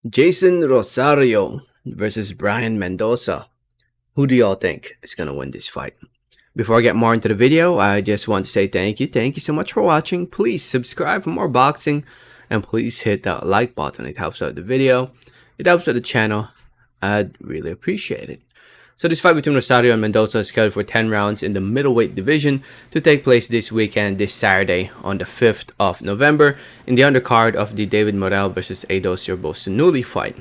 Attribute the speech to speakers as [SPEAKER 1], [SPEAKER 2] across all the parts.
[SPEAKER 1] Jeison Rosario versus Brian Mendoza. Who do y'all think is gonna win this fight? Before I get more into the video, I just want to say thank you. Thank you so much for watching. Please subscribe for more boxing and please hit that like button. It helps out the video. It helps out the channel. I'd really appreciate it. So this fight between Rosario and Mendoza is scheduled for 10 rounds in the middleweight division to take place this weekend, this Saturday on the 5th of November in the undercard of the David Morel versus Eidos Sunuli fight.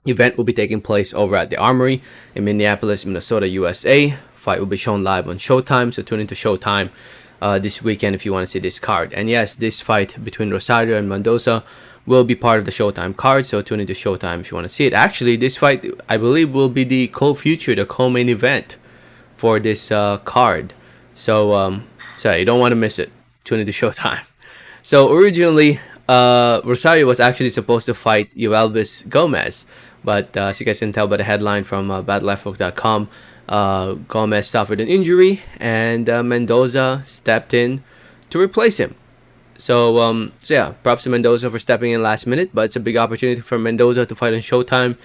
[SPEAKER 1] The event will be taking place over at the Armory in Minneapolis, Minnesota, USA. Fight will be shown live on Showtime, so tune into Showtime this weekend if you want to see this card. And yes, this fight between Rosario and Mendoza will be part of the Showtime card, so tune into Showtime if you want to see it. Actually, this fight, I believe, will be the co-feature, the co-main event for this card. So you don't want to miss it. Tune into Showtime. So originally, Rosario was actually supposed to fight Yoelvis Gomez, but as you guys can tell by the headline from badlifebook.com, Gomez suffered an injury, and Mendoza stepped in to replace him. So yeah, props to Mendoza for stepping in last minute, but it's a big opportunity for Mendoza to fight on Showtime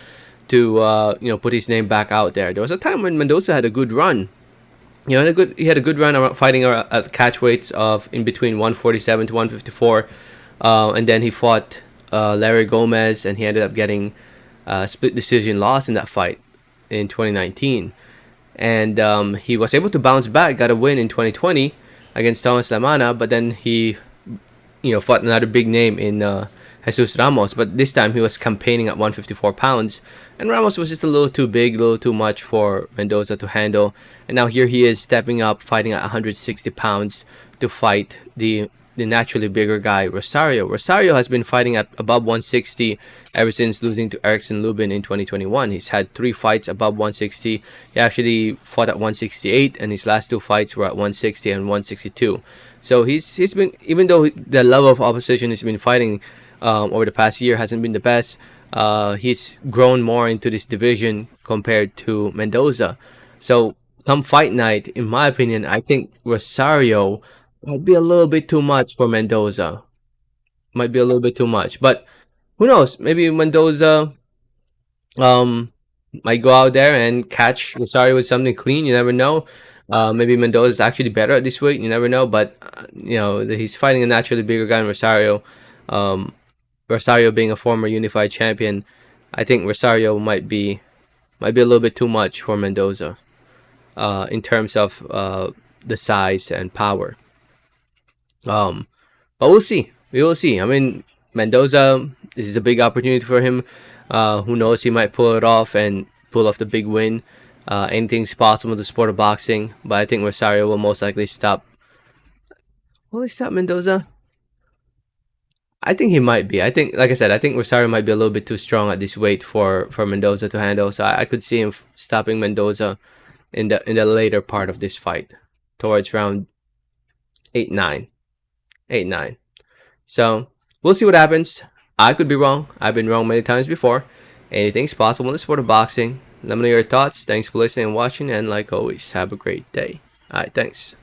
[SPEAKER 1] to put his name back out there. There was a time when Mendoza had a good run. He had a good run around fighting at catch weights of in between 147 to 154, and then he fought Larry Gomez, and he ended up getting a split decision loss in that fight in 2019. And he was able to bounce back, got a win in 2020 against Thomas Lamana, but then he fought another big name in Jesus Ramos, but this time he was campaigning at 154 pounds, and Ramos was just a little too big, a little too much for Mendoza to handle. And now here he is stepping up, fighting at 160 pounds to fight the naturally bigger guy, Rosario. Rosario has been fighting at above 160 ever since losing to Erickson Lubin in 2021. He's had 3 fights above 160. He actually fought at 168, and his last 2 fights were at 160 and 162. So he's been, even though the level of opposition he's been fighting over the past year hasn't been the best, he's grown more into this division compared to Mendoza. So come fight night, in my opinion, I think Rosario might be a little bit too much for Mendoza. Might be a little bit too much, but who knows? Maybe Mendoza might go out there and catch Rosario with something clean. You never know. Maybe Mendoza is actually better at this weight. You never know, but he's fighting a naturally bigger guy in Rosario. Rosario being a former unified champion, I think Rosario might be a little bit too much for Mendoza in terms of the size and power. But we'll see. We will see. I mean, Mendoza, this is a big opportunity for him. Who knows? He might pull it off and pull off the big win. Anything's possible in the sport of boxing, but I think Rosario will most likely stop. Will he stop Mendoza? I think he might be. I think, like I said, I think Rosario might be a little bit too strong at this weight for Mendoza to handle. So I could see him stopping Mendoza in the later part of this fight, towards round 8-9. 8-9. So we'll see what happens. I could be wrong. I've been wrong many times before. Anything's possible in the sport of boxing. Let me know your thoughts. Thanks for listening and watching, and like always, have a great day. Alright, thanks.